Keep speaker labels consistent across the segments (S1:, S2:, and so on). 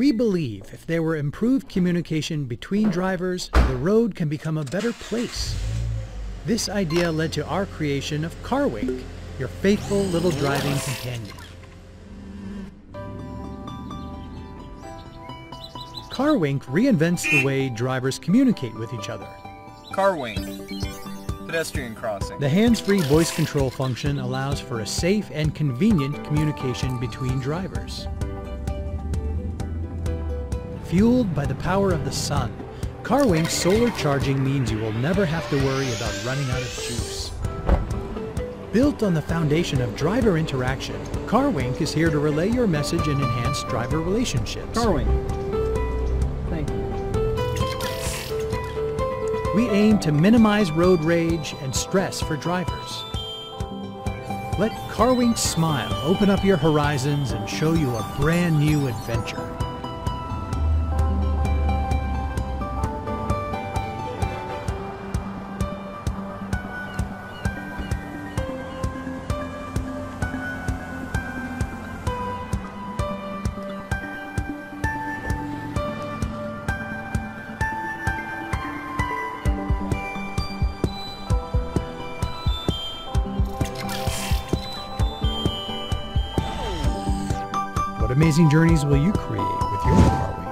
S1: We believe if there were improved communication between drivers, the road can become a better place. This idea led to our creation of CarWink, your faithful little driving companion. CarWink reinvents the way drivers communicate with each other.
S2: CarWink, pedestrian crossing.
S1: The hands-free voice control function allows for a safe and convenient communication between drivers. Fueled by the power of the sun, CarWink's solar charging means you will never have to worry about running out of juice. Built on the foundation of driver interaction, CarWink is here to relay your message and enhance driver relationships.
S3: CarWink. Thank you.
S1: We aim to minimize road rage and stress for drivers. Let CarWink's smile open up your horizons and show you a brand new adventure. What amazing journeys will you create with your CarWink?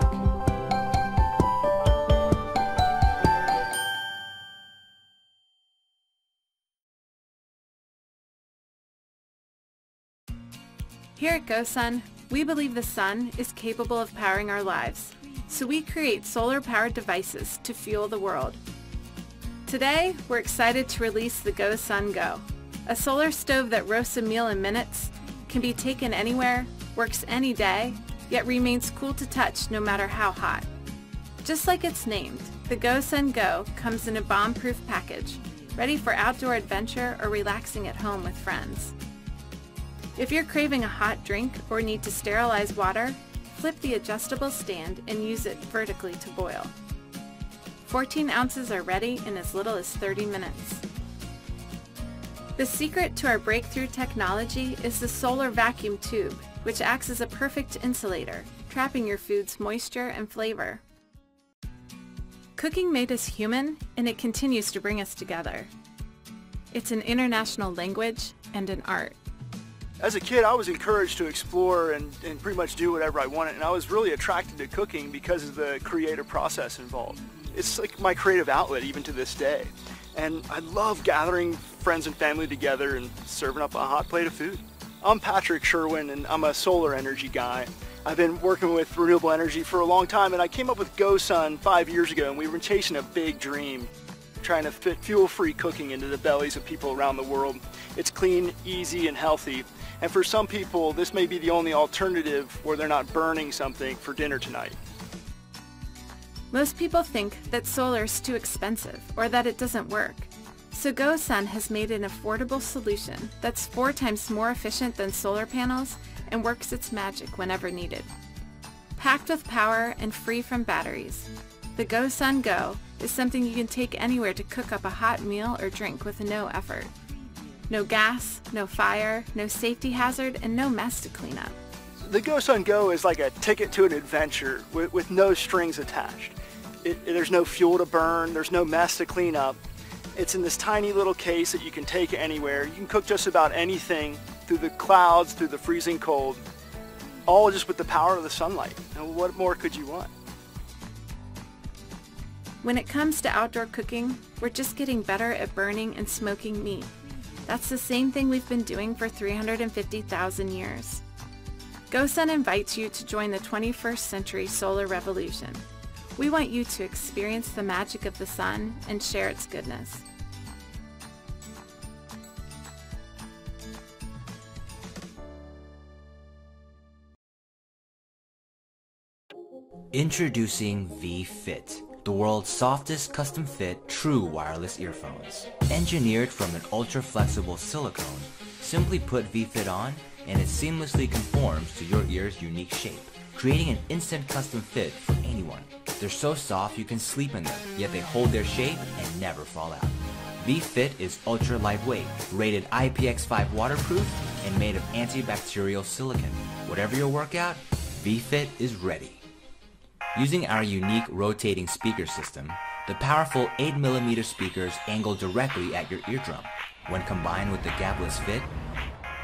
S4: Here at GoSun, we believe the sun is capable of powering our lives, so we create solar-powered devices to fuel the world. Today, we're excited to release the GoSun Go, a solar stove that roasts a meal in minutes, can be taken anywhere, works any day, yet remains cool to touch no matter how hot. Just like it's named, the GoSun Go comes in a bomb-proof package, ready for outdoor adventure or relaxing at home with friends. If you're craving a hot drink or need to sterilize water, flip the adjustable stand and use it vertically to boil. 14 ounces are ready in as little as 30 minutes. The secret to our breakthrough technology is the solar vacuum tube, which acts as a perfect insulator, trapping your food's moisture and flavor. Cooking made us human, and it continues to bring us together. It's an international language and an art.
S5: As a kid, I was encouraged to explore and pretty much do whatever I wanted, and I was really attracted to cooking because of the creative process involved. It's like my creative outlet even to this day. And I love gathering friends and family together and serving up a hot plate of food. I'm Patrick Sherwin, and I'm a solar energy guy. I've been working with renewable energy for a long time, and I came up with GoSun 5 years ago, and we were chasing a big dream, trying to fit fuel-free cooking into the bellies of people around the world. It's clean, easy, and healthy, and for some people, this may be the only alternative where they're not burning something for dinner tonight.
S4: Most people think that solar is too expensive or that it doesn't work. So GoSun has made an affordable solution that's 4 times more efficient than solar panels and works its magic whenever needed. Packed with power and free from batteries, the GoSun Go is something you can take anywhere to cook up a hot meal or drink with no effort. No gas, no fire, no safety hazard, and no mess to clean up.
S5: The GoSun Go is like a ticket to an adventure with no strings attached. There's no fuel to burn, there's no mess to clean up. It's in this tiny little case that you can take anywhere. You can cook just about anything through the clouds, through the freezing cold, all just with the power of the sunlight. And what more could you want?
S4: When it comes to outdoor cooking, we're just getting better at burning and smoking meat. That's the same thing we've been doing for 350,000 years. GoSun invites you to join the 21st century solar revolution. We want you to experience the magic of the sun and share its goodness.
S6: Introducing BeFit, the world's softest custom-fit true wireless earphones. Engineered from an ultra-flexible silicone, simply put BeFit on and it seamlessly conforms to your ear's unique shape, creating an instant custom fit for anyone. They're so soft you can sleep in them, yet they hold their shape and never fall out. BeFit is ultra lightweight, rated IPX5 waterproof, and made of antibacterial silicone. Whatever your workout, BeFit is ready. Using our unique rotating speaker system, the powerful 8mm speakers angle directly at your eardrum. When combined with the gapless fit,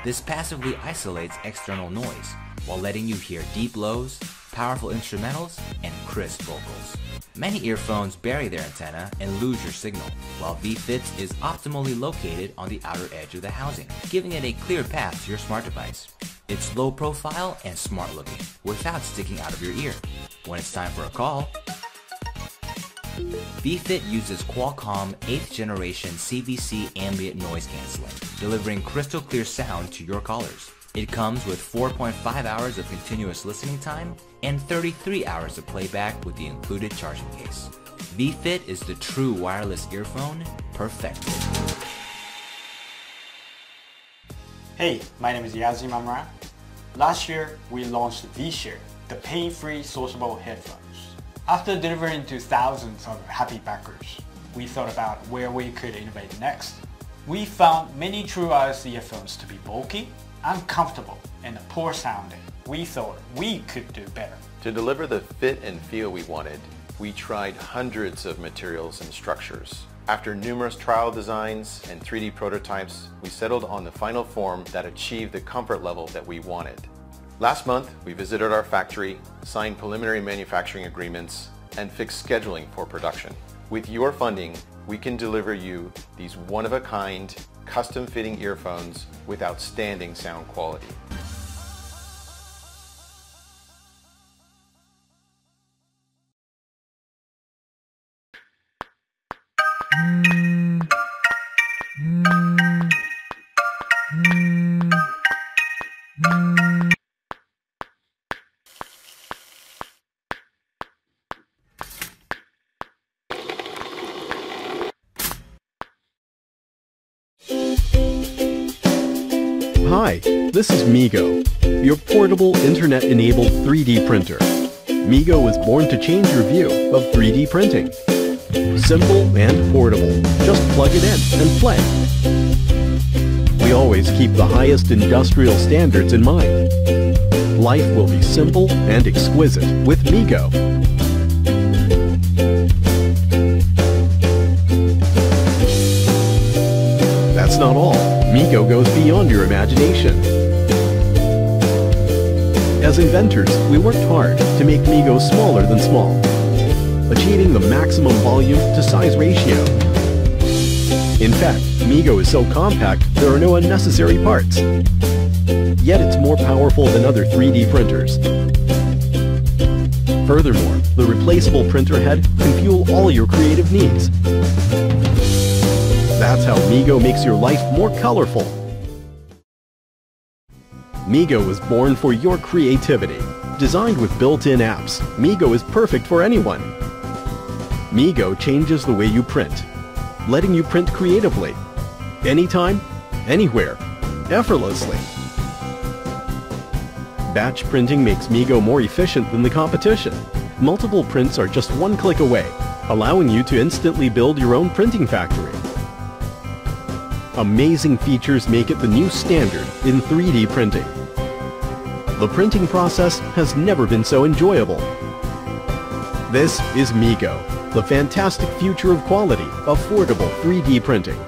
S6: this passively isolates external noise while letting you hear deep lows, powerful instrumentals, and crisp vocals. Many earphones bury their antenna and lose your signal, while BeFit's is optimally located on the outer edge of the housing, giving it a clear path to your smart device. It's low profile and smart looking, without sticking out of your ear. When it's time for a call, BeFit uses Qualcomm 8th generation CVC ambient noise cancelling, delivering crystal clear sound to your callers. It comes with 4.5 hours of continuous listening time and 33 hours of playback with the included charging case. BeFit is the true wireless earphone perfected.
S2: Hey, my name is Yazim Amran. Last year, we launched V-Share, the pain-free sociable headphones. After delivering to thousands of happy backers, we thought about where we could innovate next. We found many true wireless earphones to be bulky, uncomfortable, and poor sounding. We thought we could do better.
S7: To deliver the fit and feel we wanted, we tried hundreds of materials and structures. After numerous trial designs and 3D prototypes, we settled on the final form that achieved the comfort level that we wanted. Last month, we visited our factory, signed preliminary manufacturing agreements, and fixed scheduling for production. With your funding, we can deliver you these one-of-a-kind, custom-fitting earphones with outstanding sound quality.
S8: Hi, this is MiGo, your portable internet-enabled 3D printer. MiGo was born to change your view of 3D printing. Simple and portable. Just plug it in and play. We always keep the highest industrial standards in mind. Life will be simple and exquisite with MiGo. That's not all. MiGo goes beyond your imagination. As inventors, we worked hard to make MiGo smaller than small, achieving the maximum volume to size ratio. In fact, MiGo is so compact, there are no unnecessary parts. Yet it's more powerful than other 3D printers. Furthermore, the replaceable printer head can fuel all your creative needs. That's how MiGo makes your life more colorful. MiGo was born for your creativity. Designed with built-in apps, MiGo is perfect for anyone. MiGo changes the way you print, letting you print creatively, anytime, anywhere, effortlessly. Batch printing makes MiGo more efficient than the competition. Multiple prints are just one click away, allowing you to instantly build your own printing factory. Amazing features make it the new standard in 3D printing. The printing process has never been so enjoyable. This is MiGo, the fantastic future of quality, affordable 3D printing.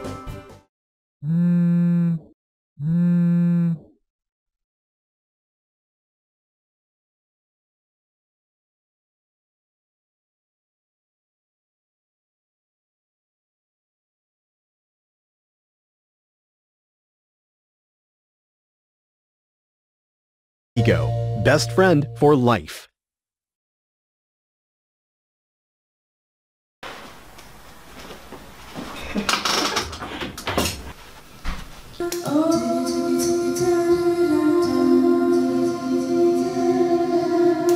S8: MiGo, best friend for life.
S9: You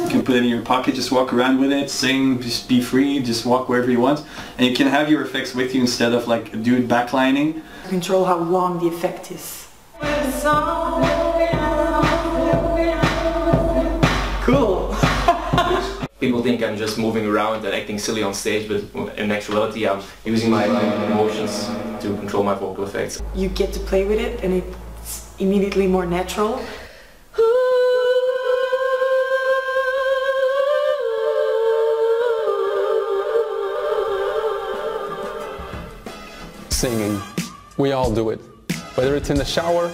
S9: can put it in your pocket, just walk around with it, sing, just be free, just walk wherever you want. And you can have your effects with you instead of like a dude backlining.
S10: Control how long the effect is. Cool!
S11: People think I'm just moving around and acting silly on stage, but in actuality I'm using my emotions to control my vocal effects.
S10: You get to play with it and it's immediately more natural.
S12: Singing. We all do it, whether it's in the shower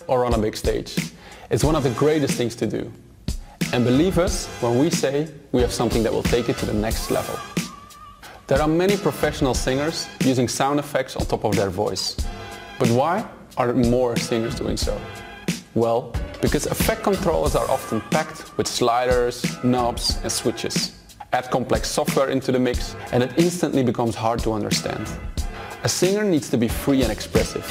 S12: or on a big stage. It's one of the greatest things to do. And believe us when we say we have something that will take it to the next level. There are many professional singers using sound effects on top of their voice. But why are more singers doing so? Well, because effect controllers are often packed with sliders, knobs and switches. Add complex software into the mix and it instantly becomes hard to understand. A singer needs to be free and expressive.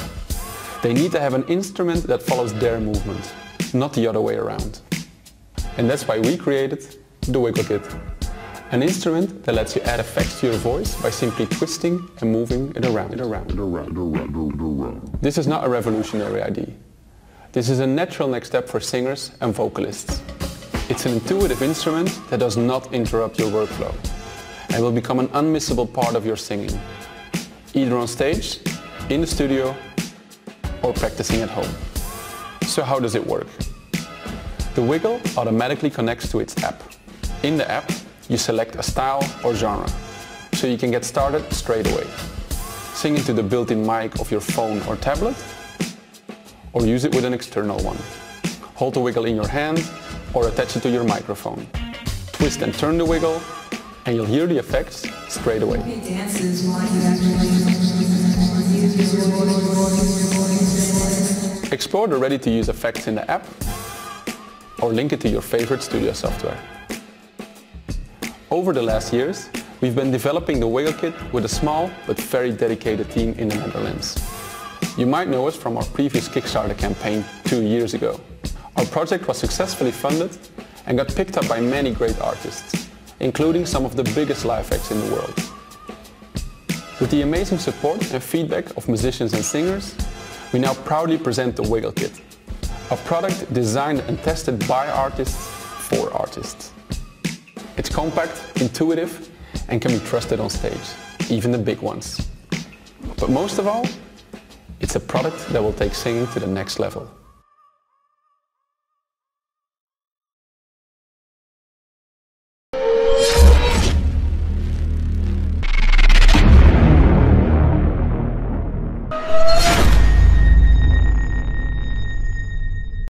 S12: They need to have an instrument that follows their movement, not the other way around. And that's why we created the Wiggle Kit. An instrument that lets you add effects to your voice by simply twisting and moving it around. This is not a revolutionary idea. This is a natural next step for singers and vocalists. It's an intuitive instrument that does not interrupt your workflow and will become an unmissable part of your singing, either on stage, in the studio, or practicing at home. So how does it work? The Wiggle automatically connects to its app. In the app, you select a style or genre, so you can get started straight away. Sing into the built-in mic of your phone or tablet, or use it with an external one. Hold the Wiggle in your hand, or attach it to your microphone. Twist and turn the Wiggle, and you'll hear the effects straight away. Explore the ready-to-use effects in the app, or link it to your favorite studio software. Over the last years, we've been developing the Wiggle Kit with a small but very dedicated team in the Netherlands. You might know us from our previous Kickstarter campaign 2 years ago. Our project was successfully funded and got picked up by many great artists, including some of the biggest live acts in the world. With the amazing support and feedback of musicians and singers, we now proudly present the Wiggle Kit, a product designed and tested by artists for artists. It's compact, intuitive, and can be trusted on stage, even the big ones. But most of all, it's a product that will take singing to the next level.